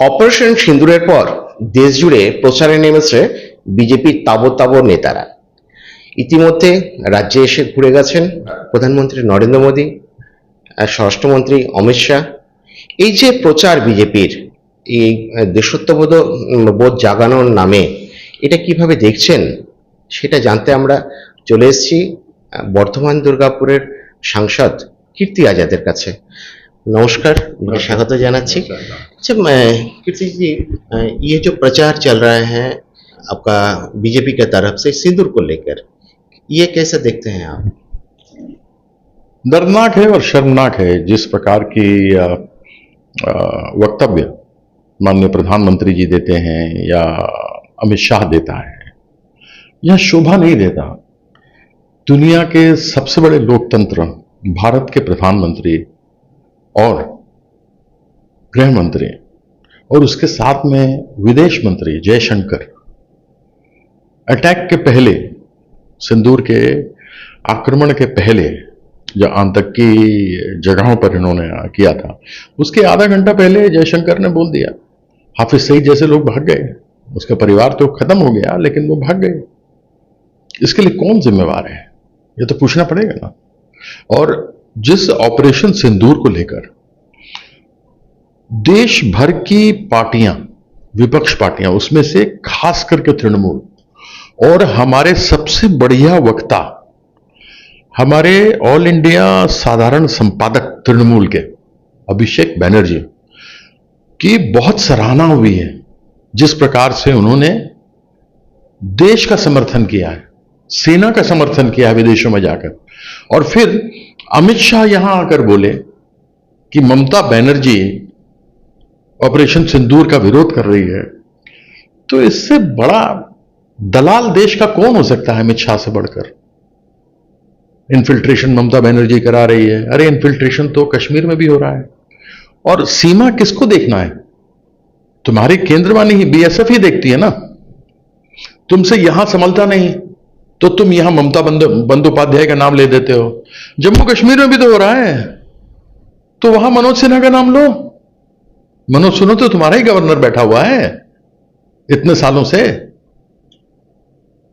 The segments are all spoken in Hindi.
অপারেশন সিন্দুরের পর দেশ জুড়ে প্রচারে নেমেছে বিজেপির তাবড় নেতারা। ইতিমধ্যে রাজ্যে এসে ঘুরে গেছেন প্রধানমন্ত্রী নরেন্দ্র মোদী, স্বরাষ্ট্রমন্ত্রী অমিত শাহ। এই যে প্রচার বিজেপির, এই দেশত্ববোধ বোধ জাগানোর নামে, এটা কিভাবে দেখছেন সেটা জানতে আমরা চলে এসেছি বর্ধমান দুর্গাপুরের সাংসদ কীর্তি আজাদের কাছে। नमस्कार, मैं स्वागत জানাচ্ছি। अच्छा, मैं कीर्ति जी, ये जो प्रचार चल रहा है आपका बीजेपी के तरफ से सिंदूर को लेकर, ये कैसे देखते हैं आप? दर्दनाक है और शर्मनाक है जिस प्रकार की वक्तव्य माननीय प्रधानमंत्री जी देते हैं या अमित शाह देता है, यह शोभा नहीं देता। दुनिया के सबसे बड़े लोकतंत्र भारत के प्रधानमंत्री और गृह मंत्री और उसके साथ में विदेश मंत्री जयशंकर अटैक के पहले, सिंदूर के आक्रमण के पहले जो आतंकी जगहों पर इन्होंने किया था, उसके आधा घंटा पहले जयशंकर ने बोल दिया हाफिज सईद जैसे लोग भाग गए, उसका परिवार तो खत्म हो गया लेकिन वो भाग गए। इसके लिए कौन जिम्मेवार है, ये तो पूछना पड़ेगा ना। और जिस ऑपरेशन सिंदूर को लेकर देश भर की पार्टियां, विपक्ष पार्टियां, उसमें से खास करके तृणमूल और हमारे सबसे बढ़िया वक्ता, हमारे ऑल इंडिया साधारण संपादक तृणमूल के अभिषेक बैनर्जी की बहुत सराहना हुई है। जिस प्रकार से उन्होंने देश का समर्थन किया है, सेना का समर्थन किया है विदेशों में जाकर, और फिर अमित शाह यहां आकर बोले कि ममता बनर्जी ऑपरेशन सिंदूर का विरोध कर रही है, तो इससे बड़ा दलाल देश का कौन हो सकता है अमित शाह से बढ़कर। इन्फिल्ट्रेशन ममता बनर्जी करा रही है। अरे इन्फिल्ट्रेशन तो कश्मीर में भी हो रहा है। और सीमा किसको देखना है? तुम्हारी केंद्रवानी ही बीएसएफ ही देखती है ना। तुमसे यहां संभलता नहीं तो तुम यहां ममता बंदोपाध्याय का नाम ले देते हो। जम्मू कश्मीर में भी तो हो रहा है, तो वहां मनोज सिन्हा का नाम लो। मनोज सिन्हा तो तुम्हारा ही गवर्नर बैठा हुआ है इतने सालों से।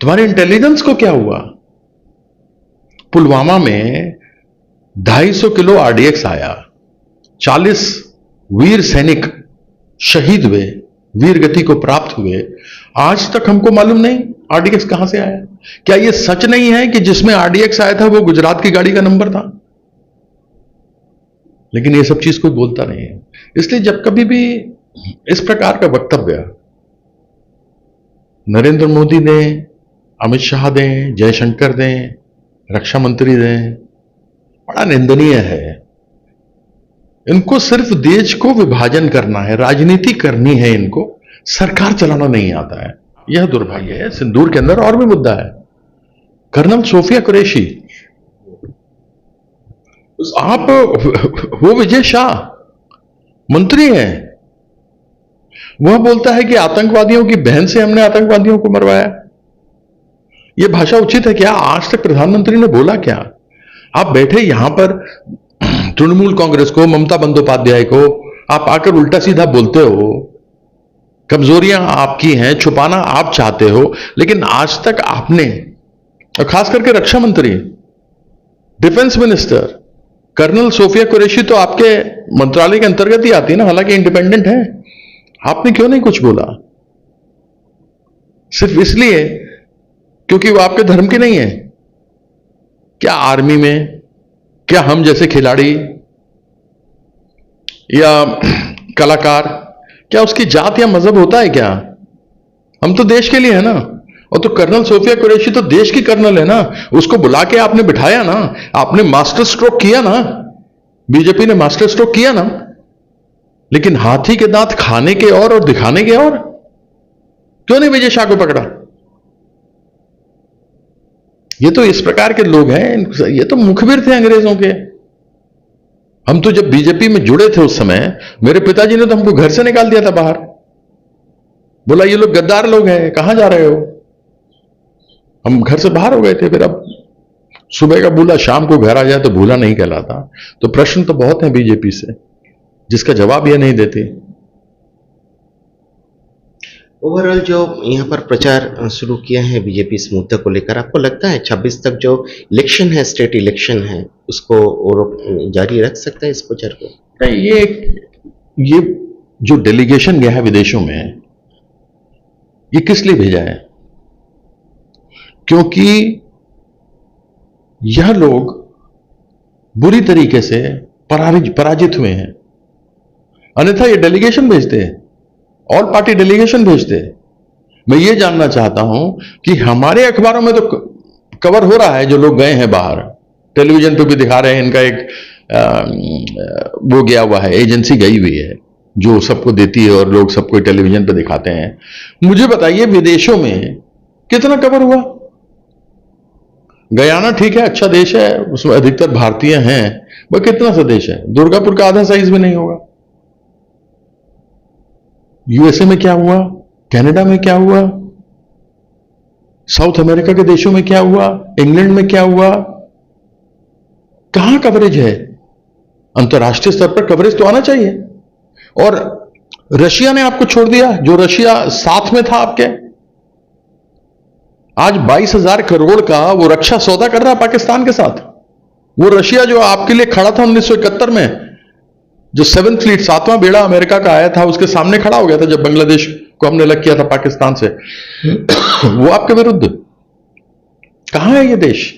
तुम्हारे इंटेलिजेंस को क्या हुआ? पुलवामा में 250 किलो आरडीएक्स आया, 40 वीर सैनिक शहीद हुए, वीर गति को प्राप्त हुए। आज तक हमको मालूम नहीं आरडीएक्स कहां से आया। क्या यह सच नहीं है कि जिसमें आरडीएक्स आया था वो गुजरात की गाड़ी का नंबर था? लेकिन ये सब चीज कोई बोलता नहीं है। इसलिए जब कभी भी इस प्रकार का वक्तव्य नरेंद्र मोदी दें, अमित शाह दें, जयशंकर दें, रक्षा मंत्री दें, बड़ा निंदनीय है। इनको सिर्फ देश को विभाजन करना है, राजनीति करनी है, इनको सरकार चलाना नहीं आता है। यह दुर्भाग्य है। सिंदूर के अंदर और भी मुद्दा है। कर्नल सोफिया कुरैशी, आप वो विजय शाह मंत्री हैं, वह बोलता है कि आतंकवादियों की बहन से हमने आतंकवादियों को मरवाया। यह भाषा उचित है क्या? आज तक प्रधानमंत्री ने बोला क्या? आप बैठे यहां पर तृणमूल कांग्रेस को, ममता बंदोपाध्याय को आप आकर उल्टा सीधा बोलते हो। कमजोरियां आपकी हैं, छुपाना आप चाहते हो, लेकिन आज तक आपने, और खास करके रक्षा मंत्री, defence minister colonel Sofiya Qureshi तो आपके मंत्रालय के अंतर्गत ही आती है ना, हालांकि इंडिपेंडेंट है। आपने क्यों नहीं कुछ बोला? सिर्फ इसलिए क्योंकि वो आपके धर्म के नहीं है क्या? आर्मी में क्या हम जैसे खिलाड़ी या कलाकार, क्या उसकी जात या मजहब होता है क्या? हम तो देश के लिए है ना। और तो कर्नल सोफिया कुरैशी तो देश की कर्नल है ना, उसको बुला के आपने बिठाया ना, आपने मास्टर स्ट्रोक किया ना, बीजेपी ने मास्टर स्ट्रोक किया ना। लेकिन हाथी के दांत खाने के और दिखाने के और। क्यों नहीं विजय शाह को पकड़ा? ये तो इस प्रकार के लोग हैं, ये तो मुखबिर थे अंग्रेजों के। हम तो जब बीजेपी में जुड़े थे उस समय, मेरे पिताजी ने तो हमको घर से निकाल दिया था बाहर। बोला ये लोग गद्दार लोग हैं, कहां जा रहे हो? हम घर से बाहर हो गए थे। फिर अब सुबह का भूला शाम को घर आ जाए तो भूला नहीं कहलाता। तो प्रश्न तो बहुत हैं बीजेपी से, जिसका जवाब ये नहीं देती। ओवरऑल जो यहाँ पर प्रचार शुरू किया है बीजेपी इस मुद्दे को लेकर, आपको लगता है 26 तक जो इलेक्शन है, स्टेट इलेक्शन है, उसको और जारी रख सकता है इस प्रचार को? नहीं, ये जो डेलीगेशन गया है विदेशों में, ये किस लिए भेजा है? क्योंकि यह लोग बुरी तरीके से पराजित हुए हैं। अन्यथा ये डेलीगेशन भेजते हैं, ऑल पार्टी डेलीगेशन भेजते हैं। मैं ये जानना चाहता हूं कि हमारे अखबारों में तो कवर हो रहा है, जो लोग गए हैं बाहर, टेलीविजन पे भी दिखा रहे हैं, इनका एक वो गया हुआ है, एजेंसी गई हुई है जो सबको देती है और लोग सबको टेलीविजन पे दिखाते हैं। मुझे बताइए विदेशों में कितना कवर हुआ? गयाना ठीक है, अच्छा देश है, उसमें अधिकतर भारतीय हैं, वह कितना सा देश है? दुर्गापुर का आधा साइज भी नहीं होगा। यूएसए में क्या हुआ, कनाडा में क्या हुआ, साउथ अमेरिका के देशों में क्या हुआ, इंग्लैंड में क्या हुआ, कहां कवरेज है? अंतर्राष्ट्रीय स्तर पर कवरेज तो आना चाहिए। और रशिया ने आपको छोड़ दिया, जो रशिया साथ में था आपके। आज 22,000 करोड़ का वो रक्षा सौदा कर रहा है पाकिस्तान के साथ। वो रशिया जो आपके लिए खड़ा था 1971 में, जो 7th फ्लीट 7वां बेड़ा अमेरिका का आया था, उसके सामने खड़ा हो गया था जब बांग्लादेश को हमने अलग किया था पाकिस्तान से। वो आपके विरुद्ध। कहां है ये देश?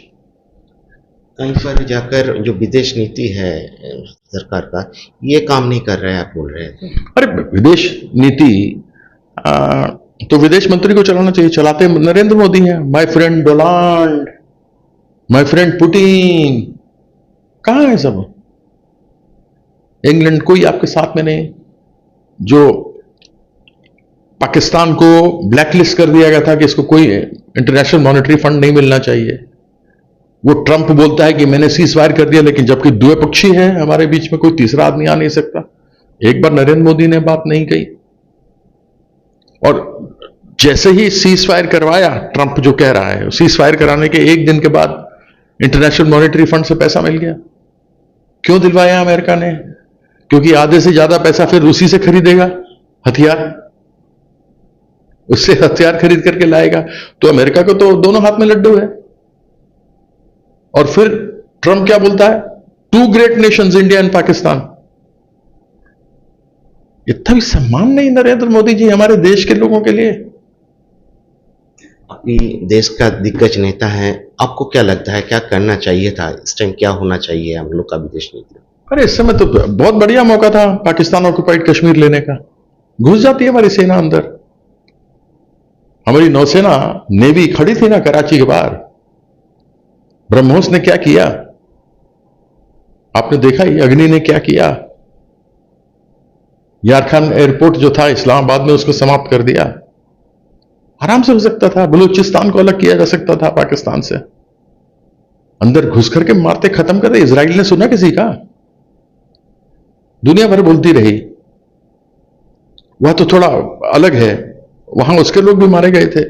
कहीं पर जाकर जो विदेश नीति है सरकार का, ये काम नहीं कर रहा है, आप बोल रहे हैं। अरे विदेश नीति तो विदेश मंत्री को चलाना चाहिए, चलाते नरेंद्र मोदी हैं। My friend Donald, my friend Putin, कहां है सब? इंग्लैंड कोई आपके साथ में नहीं। जो पाकिस्तान को ब्लैकलिस्ट कर दिया गया था कि इसको कोई इंटरनेशनल मॉनेटरी फंड नहीं मिलना चाहिए, वो ट्रंप बोलता है कि मैंने सीज फायर कर दिया, लेकिन जबकि द्विपक्षीय है, हमारे बीच में कोई तीसरा आदमी आ नहीं सकता। एक बार नरेंद्र मोदी ने बात नहीं कही, और जैसे ही सीज फायर करवाया, ट्रंप जो कह रहा है, सीज फायर कराने के एक दिन के बाद इंटरनेशनल मॉनेटरी फंड से पैसा मिल गया। क्यों दिलवाया अमेरिका ने? क्योंकि आधे से ज्यादा पैसा फिर रूसी से खरीदेगा हथियार, उससे हथियार खरीद करके लाएगा। तो अमेरिका को तो दोनों हाथ में लड्डू है। और फिर ट्रंप क्या बोलता है? 2 great Nations, India and Pakistan. इतना भी सम्मान नहीं नरेंद्र मोदी जी हमारे देश के लोगों के लिए। अभी देश का दिग्गज नेता है, आपको क्या लगता है क्या करना चाहिए था इस टाइम, क्या होना चाहिए हम लोग का विदेश नीति? अरे इस समय तो बहुत बढ़िया मौका था पाकिस्तान ऑक्युपाइड कश्मीर लेने का। घुस जाती है हमारी सेना अंदर। हमारी नौसेना, नेवी खड़ी थी ना कराची के बाहर। ब्रह्मोस ने क्या किया आपने देखा ही, अग्नि ने क्या किया। यारखान एयरपोर्ट जो था इस्लामाबाद में, उसको समाप्त कर दिया। आराम से हो सकता था, बलूचिस्तान को अलग किया जा सकता था पाकिस्तान से। अंदर घुस करके मारते खत्म कर दे। इजराइल ने सुना किसी का? दुनिया भर बोलती रही। वह तो थोड़ा अलग है, वहां उसके लोग भी मारे गए थे।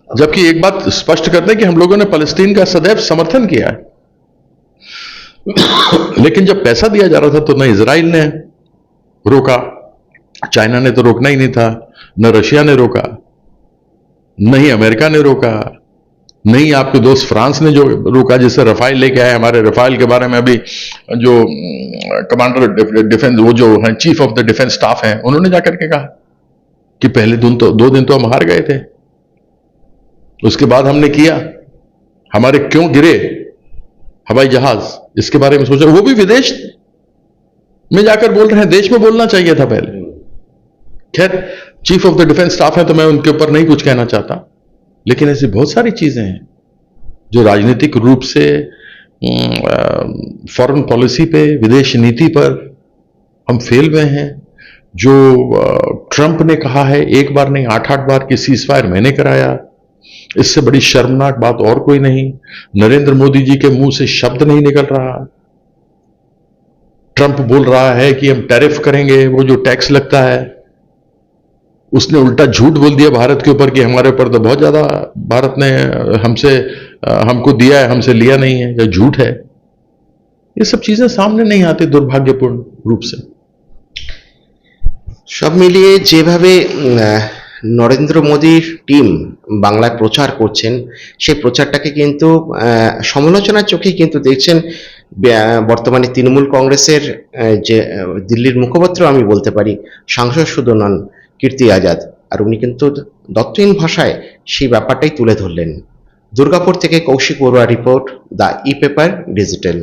जबकि एक बात स्पष्ट कर दें कि हम लोगों ने फलस्तीन का सदैव समर्थन किया है, लेकिन जब पैसा दिया जा रहा था तो न इजराइल ने रोका, चाइना ने तो रोकना ही नहीं था, न रशिया ने रोका, न ही अमेरिका ने रोका, नहीं आपके दोस्त फ्रांस ने जो रोका, जिससे रफाइल लेके आए। हमारे रफाइल के बारे में अभी जो कमांडर डिफेंस, वो जो है chief of the defence staff हैं, उन्होंने जाकर के कहा कि पहले 2 दिन तो हम हार गए थे, उसके बाद हमने किया, हमारे क्यों गिरे हवाई जहाज, इसके बारे में सोचा। वो भी विदेश में जाकर बोल रहे हैं, देश में बोलना चाहिए था पहले। खैर chief of the defence staff है तो मैं उनके ऊपर नहीं कुछ कहना चाहता, लेकिन ऐसी बहुत सारी चीजें हैं जो राजनीतिक रूप से फॉरेन पॉलिसी पे, विदेश नीति पर हम फेल हुए हैं। जो ट्रंप ने कहा है, एक बार नहीं 8-8 बार की सीज फायर मैंने कराया, इससे बड़ी शर्मनाक बात और कोई नहीं। नरेंद्र मोदी जी के मुंह से शब्द नहीं निकल रहा। ट्रंप बोल रहा है कि हम टैरिफ करेंगे, वो जो टैक्स लगता है, उसने उल्टा झूठ बोल दिया भारत के ऊपर कि हमारे ऊपर तो बहुत ज्यादा भारत ने हमको दिया है, हमसे लिया नहीं है, यह झूठ है। ये सब चीजें सामने नहीं आती दुर्भाग्यपूर्ण रूप से। সব মিলিয়ে যেভাবে নরেন্দ্র মোদীর টিম বাংলায় প্রচার করছেন, সেই প্রচারটাকে কিন্তু সমালোচনার চোখেই কিন্তু দেখছেন বর্তমানে তৃণমূল কংগ্রেসের যে দিল্লির মুখপাত্র আমি বলতে পারি, সাংসদ শুধু নন, কীর্তি আজাদ। আর উনি কিন্তু দত্তহীন ভাষায় সেই ব্যাপারটাই তুলে ধরলেন। দুর্গাপুর থেকে Kaushik Barua report, the E paper digital.